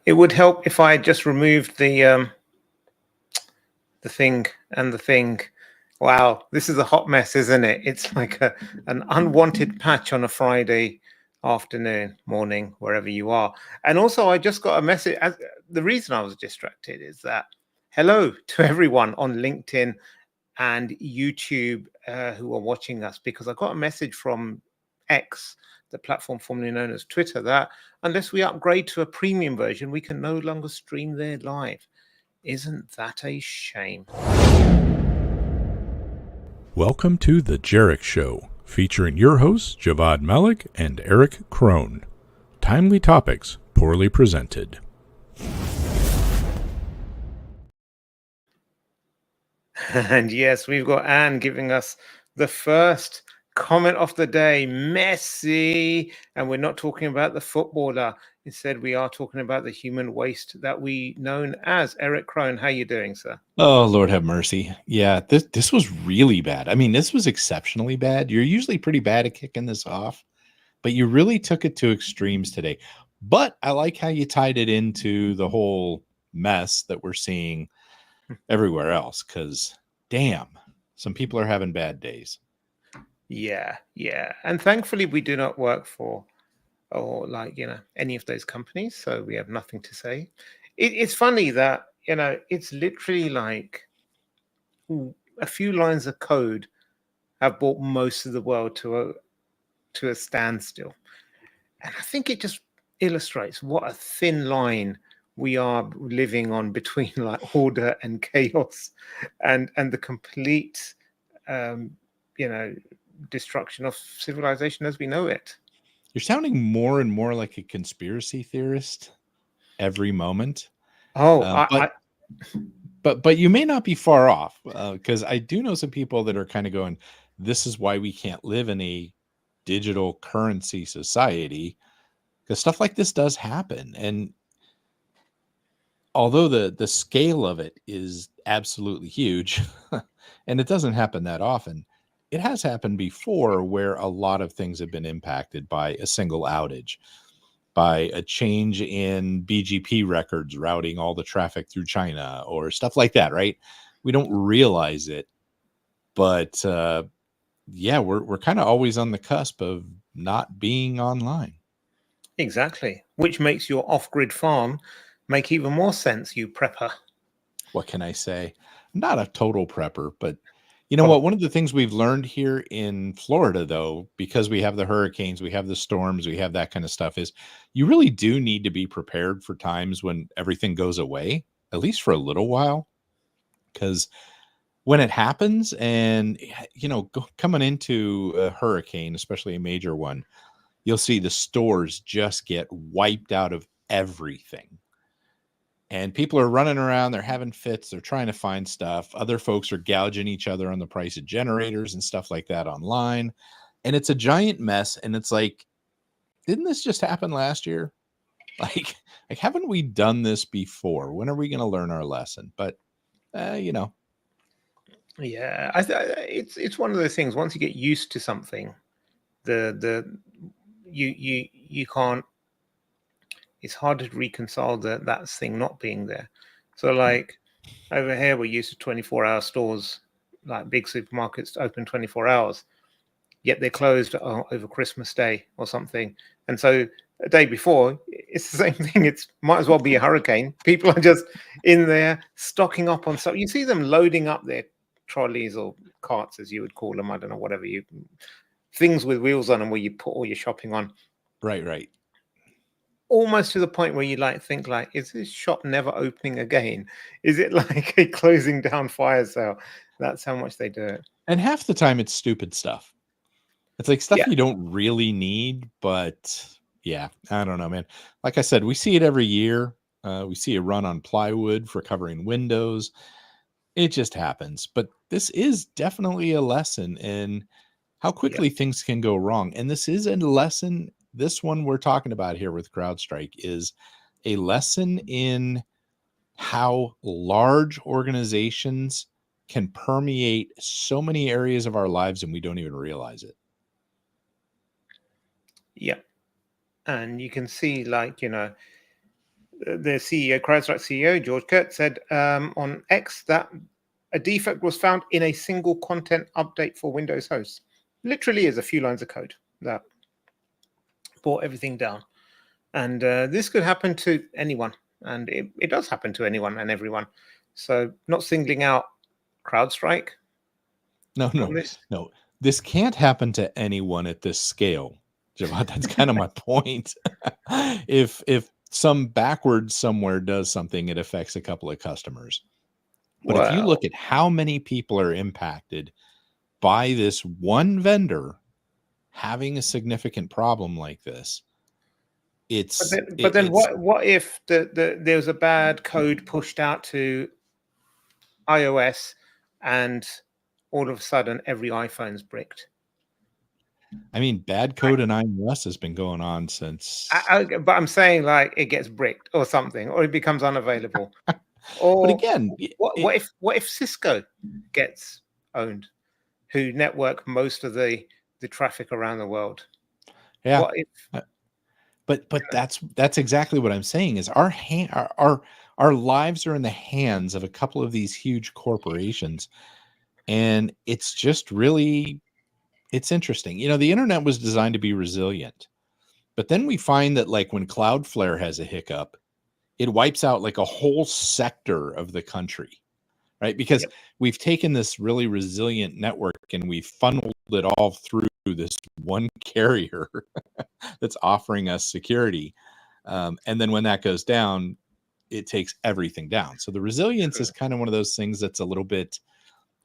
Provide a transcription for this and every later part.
It would help if I just removed the thing and the thing. Wow, this is a hot mess, isn't it? It's like an unwanted patch on a Friday afternoon, morning, wherever you are. And also, I just got a message. The reason I was distracted is that hello to everyone on LinkedIn and YouTube who are watching us, because I got a message from X, the platform formerly known as Twitter, that unless we upgrade to a premium version, we can no longer stream there live. Isn't that a shame? Welcome to The Erich Show, featuring your hosts, Javvad Malik and Eric Krohn. Timely topics, poorly presented. And yes, we've got Anne giving us the first comment of the day, Messi. And we're not talking about the footballer. Instead, we are talking about the human waste that we known as. Eric Krohn, how you doing, sir? Oh, Lord have mercy. Yeah, this was really bad. I mean, this was exceptionally bad. You're usually pretty bad at kicking this off, but you really took it to extremes today. But I like how you tied it into the whole mess that we're seeing everywhere else, because damn, some people are having bad days. Yeah. And thankfully, we do not work for any of those companies, so we have nothing to say. It's funny that it's literally like a few lines of code have brought most of the world to a standstill, and I think it just illustrates what a thin line we are living on between like order and chaos, and the complete destruction of civilization as we know it. You're sounding more and more like a conspiracy theorist every moment. But you may not be far off, because I do know some people that are kind of going, this is why we can't live in a digital currency society, because stuff like this does happen. And although the scale of it is absolutely huge, and it doesn't happen that often, it has happened before where a lot of things have been impacted by a single outage, by a change in BGP records routing all the traffic through China or stuff like that, right? We don't realize it, but yeah, we're kind of always on the cusp of not being online. Exactly, which makes your off-grid farm make even more sense, you prepper. What can I say? I'm not a total prepper, but you know what? One of the things we've learned here in Florida, though, because we have the hurricanes, we have the storms, we have that kind of stuff, is you really do need to be prepared for times when everything goes away, at least for a little while. Because when it happens and, coming into a hurricane, especially a major one, you'll see the stores just get wiped out of everything. And people are running around, they're having fits, they're trying to find stuff. Other folks are gouging each other on the price of generators and stuff like that online. And it's a giant mess. And it's like, didn't this just happen last year? Like haven't we done this before? When are we going to learn our lesson? But, Yeah, it's one of those things. Once you get used to something, you can't. It's harder to reconcile that thing not being there. So like over here, we're used to 24-hour stores, like big supermarkets open 24 hours, yet they're closed over Christmas Day or something. And so a day before, it's the same thing. It's might as well be a hurricane. People are just in there stocking up on stuff. You see them loading up their trolleys or carts, as you would call them. I don't know, whatever things with wheels on them where you put all your shopping on. Right. Almost to the point where you think, is this shop never opening again? Is it like a closing down fire sale? That's how much they do it. And half the time it's stupid stuff. It's like stuff you don't really need, but yeah, I don't know, man. Like I said, we see it every year. We see a run on plywood for covering windows. It just happens. But this is definitely a lesson in how quickly things can go wrong. And this is a lesson. This one we're talking about here with Crowdstrike is a lesson in how large organizations can permeate so many areas of our lives and we don't even realize it. Yeah. And you can see the CEO, Crowdstrike CEO, George Kurtz, said on X that a defect was found in a single content update for Windows hosts. Literally is a few lines of code that brought everything down. And this could happen to anyone. And it does happen to anyone and everyone. So not singling out CrowdStrike. No. This can't happen to anyone at this scale, Javvad. That's kind of my point. If some backwards somewhere does something, it affects a couple of customers. But if you look at how many people are impacted by this one vendor having a significant problem like this, but then what if there was a bad code pushed out to iOS and all of a sudden every iPhone's bricked? I mean, bad code in iOS has been going on since. But I'm saying like it gets bricked or something, or it becomes unavailable. Or but again, what if Cisco gets owned, who network most of the traffic around the world? Yeah. What if, but that's exactly what I'm saying is our lives are in the hands of a couple of these huge corporations, and it's just really, it's interesting. You know, the internet was designed to be resilient, but then we find that like when Cloudflare has a hiccup, it wipes out like a whole sector of the country, right? Because we've taken this really resilient network and we've funneled it all through this one carrier that's offering us security. And then when that goes down, it takes everything down. So the resilience is kind of one of those things that's a little bit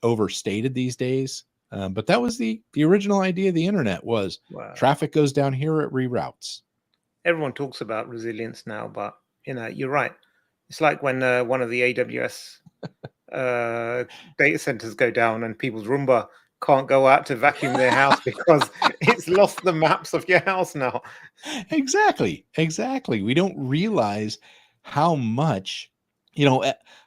overstated these days. But that was the original idea of the internet was traffic goes down here, it reroutes. Everyone talks about resilience now, but you know, you're right. It's like when one of the AWS data centers go down and people's Roomba can't go out to vacuum their house because it's lost the maps of your house now. Exactly. We don't realize how much, you know,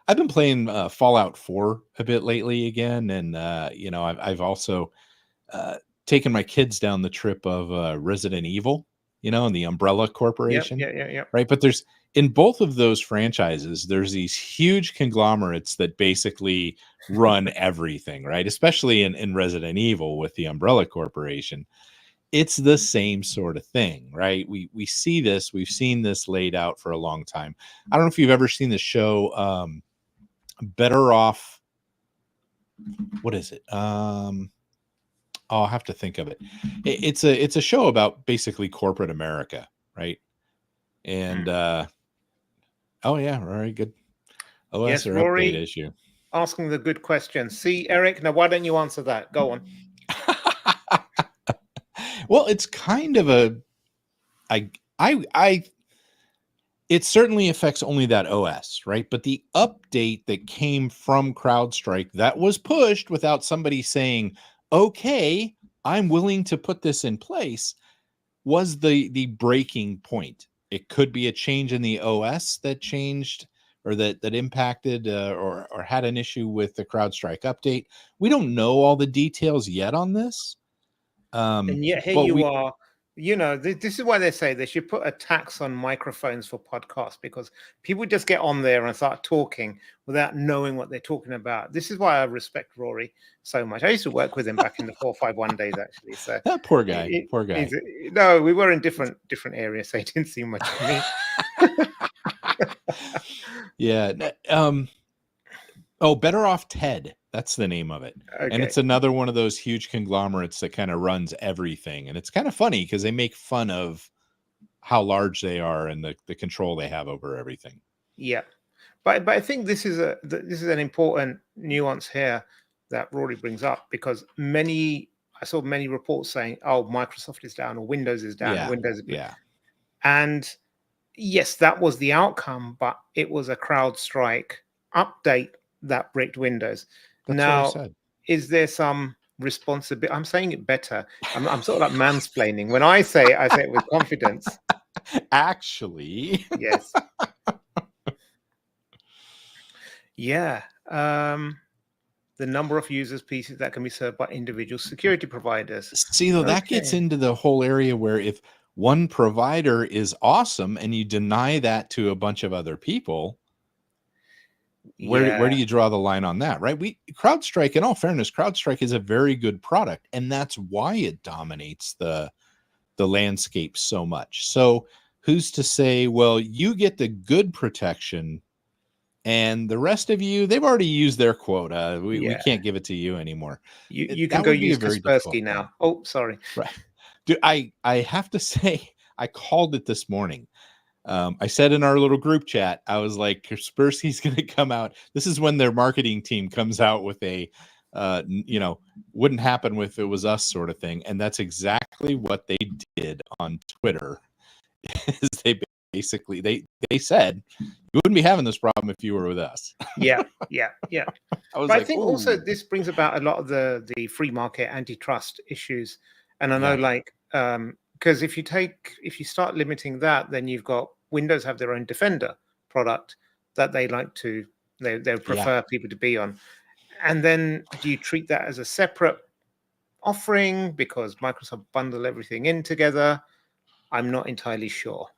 I've been playing Fallout 4 a bit lately again. And, you know, I've also taken my kids down the trip of Resident Evil, you know, and the Umbrella Corporation. Yeah. Right. But there's, in both of those franchises, there's these huge conglomerates that basically run everything, right? Especially in Resident Evil with the Umbrella Corporation. It's the same sort of thing, right? We see this, we've seen this laid out for a long time. I don't know if you've ever seen the show Better Off. What is it? I'll have to think of it. It's a show about basically corporate America, right? And oh yeah, very good. OS or Rory, update issue. Asking the good question. See, Eric, now why don't you answer that? Go on. Well, it's kind of it certainly affects only that OS, right? But the update that came from CrowdStrike that was pushed without somebody saying, okay, I'm willing to put this in place, was the breaking point. It could be a change in the OS that changed or that impacted or had an issue with the CrowdStrike update. We don't know all the details yet on this. And yet here you are. You know, this is why they say they should put a tax on microphones for podcasts, because people just get on there and start talking without knowing what they're talking about. This is why I respect Rory so much. I used to work with him back in the 451 days, actually. So that poor guy. No, we were in different areas, so he didn't see much of me. Yeah. Better Off Ted. That's the name of it. Okay. And it's another one of those huge conglomerates that kind of runs everything. And it's kind of funny because they make fun of how large they are and the control they have over everything. Yeah. But I think this is an important nuance here that Rory brings up, because I saw many reports saying, oh, Microsoft is down or Windows is down. Yeah. And yes, that was the outcome, but it was a CrowdStrike update that bricked Windows. That's now, what I said. Is there some responsibility? I'm saying it better. I'm sort of like mansplaining. When I say it with confidence. Actually. Yes. Yeah. The number of users pieces that can be served by individual security providers. See, though, that gets into the whole area where if one provider is awesome and you deny that to a bunch of other people, where do you draw the line on that, right? CrowdStrike, in all fairness, CrowdStrike is a very good product, and that's why it dominates the landscape so much. So who's to say, well, you get the good protection and the rest of you, they've already used their quota. We can't give it to you anymore. You can go use Kaspersky now. Oh, sorry. Right. Dude, I have to say, I called it this morning. I said in our little group chat, I was like, Kaspersky's going to come out. This is when their marketing team comes out with a, wouldn't happen if it was us sort of thing. And that's exactly what they did on Twitter. Is they basically, they said, you wouldn't be having this problem if you were with us. Yeah. I think ooh. Also this brings about a lot of the free market antitrust issues. And I know because if you start limiting that, then you've got Windows have their own Defender product that they prefer people to be on. And then do you treat that as a separate offering because Microsoft bundle everything in together? I'm not entirely sure.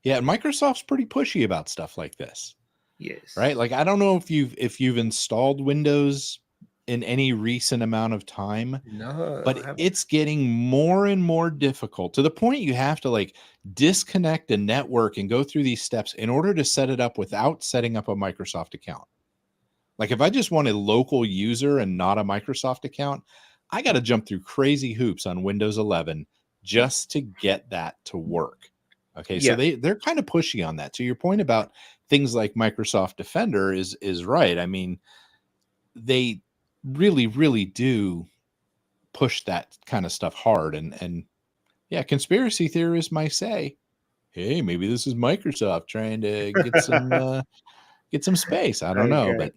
Yeah, and Microsoft's pretty pushy about stuff like this. Yes. Right? Like, I don't know if you've installed Windows in any recent amount of time. No. But it's getting more and more difficult to the point you have to like disconnect a network and go through these steps in order to set it up without setting up a Microsoft account. Like, if I just want a local user and not a Microsoft account, I got to jump through crazy hoops on Windows 11 just to get that to work. Okay, so they're kind of pushy on that. To your point about things like Microsoft Defender is right. I mean, they really, really do push that kind of stuff hard. And conspiracy theorists might say, hey, maybe this is Microsoft trying to get some space. I don't know, but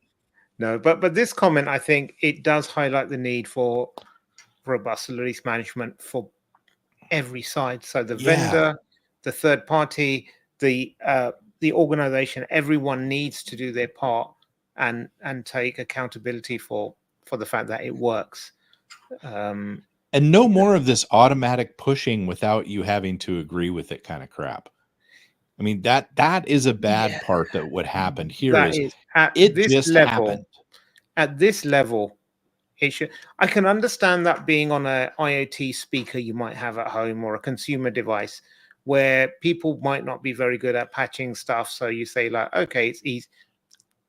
no, but this comment, I think it does highlight the need for robust release management for every side. So the vendor, the third party, the organization, everyone needs to do their part and take accountability for the fact that it works. And no more of this automatic pushing without you having to agree with it kind of crap. I mean, that is a bad part that would happen here. Happened. At this level, it should. I can understand that being on an IoT speaker you might have at home or a consumer device where people might not be very good at patching stuff. So you say like, okay, it's easy.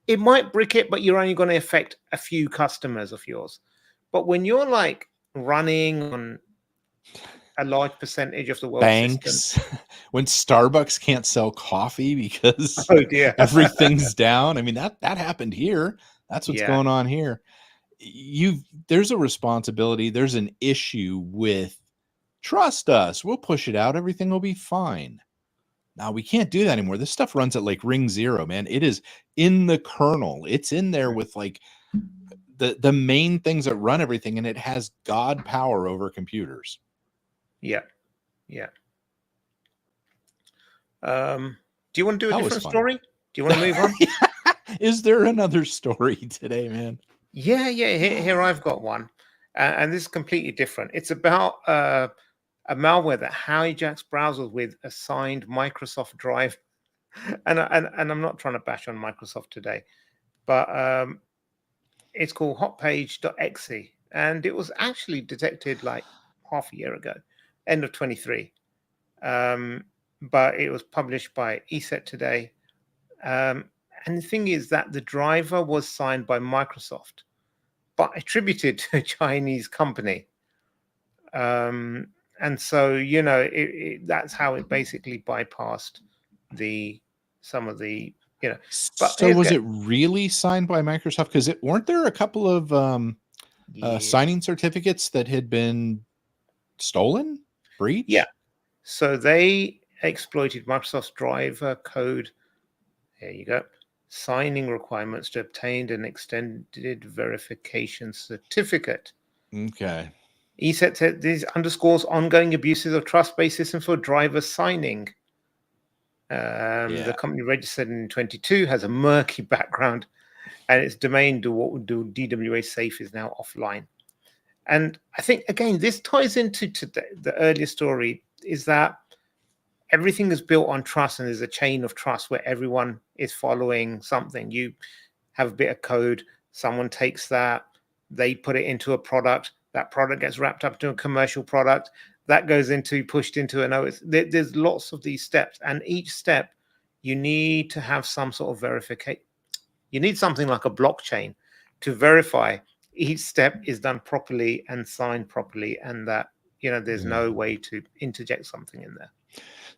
It might brick it, but you're only going to affect a few customers of yours. But when you're like running on a large percentage of the world system, when Starbucks can't sell coffee because everything's down. I mean, that happened here. That's what's going on here. There's a responsibility. There's an issue with trust us. We'll push it out. Everything will be fine. Now we can't do that anymore. This stuff runs at like ring zero, man. It is in the kernel. It's in there with like the main things that run everything, and it has God power over computers. Yeah. Do you want to do a different story? Do you want to move on? Is there another story today, man? Yeah. Here I've got one, and this is completely different. It's about a malware that hijacks browsers with assigned Microsoft drive. And I'm not trying to bash on Microsoft today, but it's called hotpage.exe, and it was actually detected like half a year ago, end of 23. But it was published by ESET today. And the thing is that the driver was signed by Microsoft, but attributed to a Chinese company. And so, that's how it basically bypassed some of the. So was it really signed by Microsoft? Because weren't there a couple of signing certificates that had been stolen, breached? Yeah. So they exploited Microsoft's driver code. There you go. Signing requirements to obtain an extended verification certificate. Okay. ESET said this underscores ongoing abuses of trust-based systems for driver signing. The company registered in 22 has a murky background, and its domain DWA safe is now offline. And I think again this ties into the earlier story, is that everything is built on trust, and there's a chain of trust where everyone is following something. You have a bit of code, someone takes that, they put it into a product, that product gets wrapped up into a commercial product, that goes into pushed into an OS. There's lots of these steps, and each step you need to have some sort of verification. You need something like a blockchain to verify each step is done properly and signed properly, and that there's no way to interject something in there.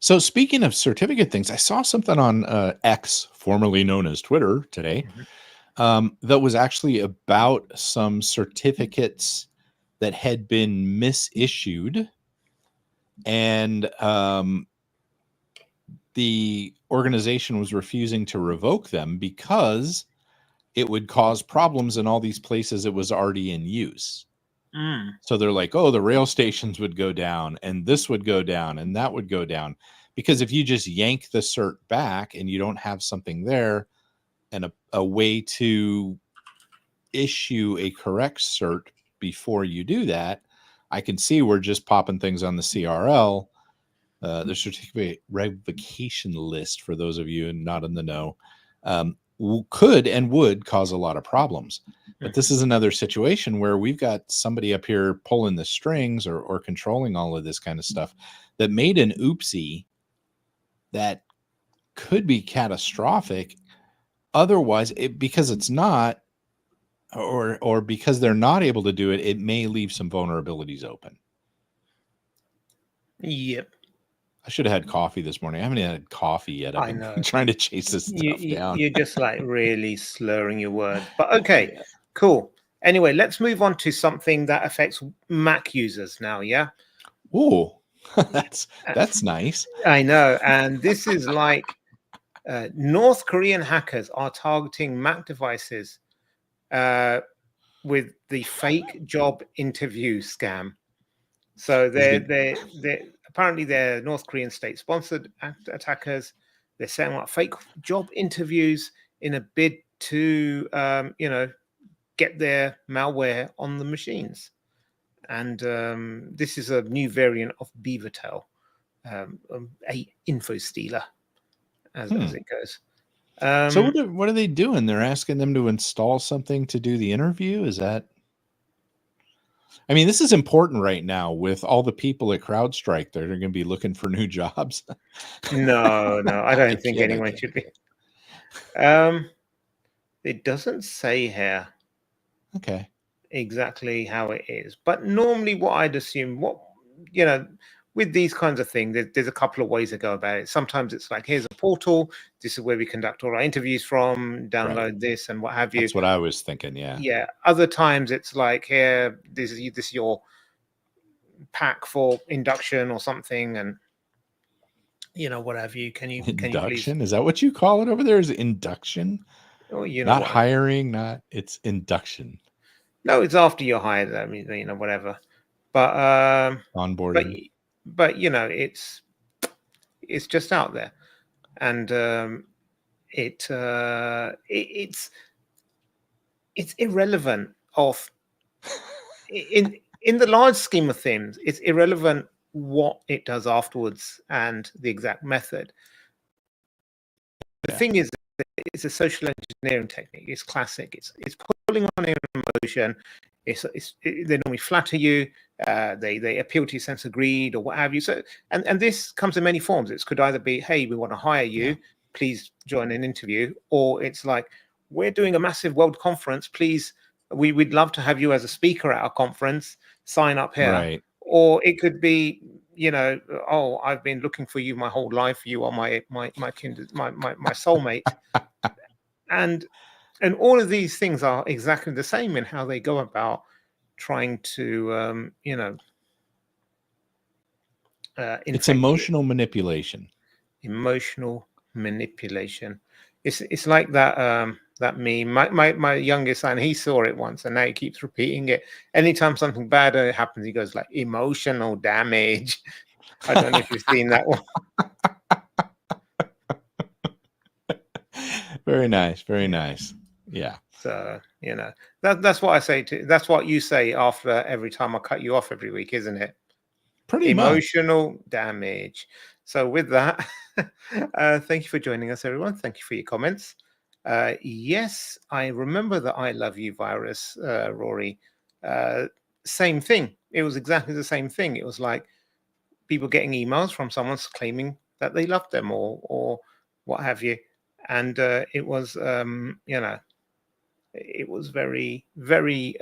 So speaking of certificate things, I saw something on X, formerly known as Twitter, today, that was actually about some certificates that had been misissued, and the organization was refusing to revoke them because it would cause problems in all these places it was already in use. So they're like, oh, the rail stations would go down, and this would go down, and that would go down. Because if you just yank the cert back and you don't have something there and a way to issue a correct cert before you do that, I can see we're just popping things on the CRL, the certificate revocation list, for those of you not in the know, could and would cause a lot of problems. But this is another situation where we've got somebody up here pulling the strings or controlling all of this kind of stuff that made an oopsie that could be catastrophic. Otherwise, because it's not, or because they're not able to do it, it may leave some vulnerabilities open. Yep. I should have had coffee this morning. I haven't had coffee yet. I've been trying to chase this stuff down. You're just like really slurring your words. But okay, cool. Anyway, let's move on to something that affects Mac users now. Yeah. Oh, that's nice. I know. And this is like North Korean hackers are targeting Mac devices with the fake job interview scam. So they're apparently they're North Korean state-sponsored attackers. They're setting up fake job interviews in a bid to, get their malware on the machines. And this is a new variant of Beavertail, a info stealer, as it goes. So what are they doing? They're asking them to install something to do the interview? Is that? I mean, this is important right now with all the people at CrowdStrike that are going to be looking for new jobs. No, I don't think anyone should be. It doesn't say here. Okay. Exactly how it is. But normally what I'd assume, with these kinds of things, there's a couple of ways to go about it. Sometimes it's like, here's a portal. This is where we conduct all our interviews from. Download this and what have you. That's what I was thinking. Yeah. Yeah. Other times it's like, here, this is your pack for induction or something, and what have you. Can you induction? Is that what you call it over there? Is it induction? Oh, not hiring. It's induction. No, it's after you're hired. I mean, whatever. But onboarding. But it's just out there, and it's irrelevant of in the large scheme of things. It's irrelevant what it does afterwards and the exact method. The thing is, it's a social engineering technique. It's classic. It's pulling on an emotion. They normally flatter you. They appeal to your sense of greed or what have you. So, and this comes in many forms. It could either be, hey, we want to hire you. Please join an interview. Or it's like, we're doing a massive world conference. Please, we'd love to have you as a speaker at our conference. Sign up here. Right. Or it could be, oh, I've been looking for you my whole life. You are my soulmate. And all of these things are exactly the same in how they go about trying to, it's emotional manipulation. Emotional manipulation. It's like that that meme. My youngest son, he saw it once, and now he keeps repeating it. Anytime something bad happens, he goes like, emotional damage. I don't know if you've seen that one. Very nice. Very nice. Yeah. So, that's what I say that's what you say after every time I cut you off every week, isn't it? Pretty emotional damage. So with that, thank you for joining us, everyone. Thank you for your comments. Yes, I remember the I love you virus, Rory. Same thing. It was exactly the same thing. It was like people getting emails from someone claiming that they loved them or what have you. And it was, it was very, very,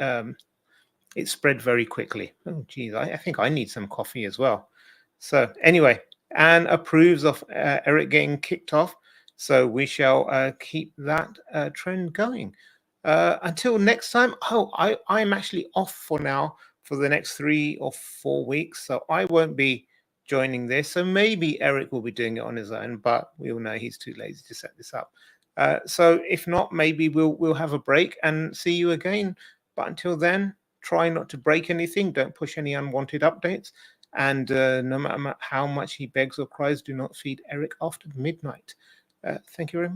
it spread very quickly. Oh, geez, I think I need some coffee as well. So anyway, Anne approves of Eric getting kicked off. So we shall keep that trend going. Until next time, I'm actually off for now for the next 3 or 4 weeks. So I won't be joining this. So maybe Eric will be doing it on his own, but we all know he's too lazy to set this up. So if not, maybe we'll have a break and see you again. But until then, try not to break anything. Don't push any unwanted updates. And no matter how much he begs or cries, do not feed Eric after midnight. Thank you very much.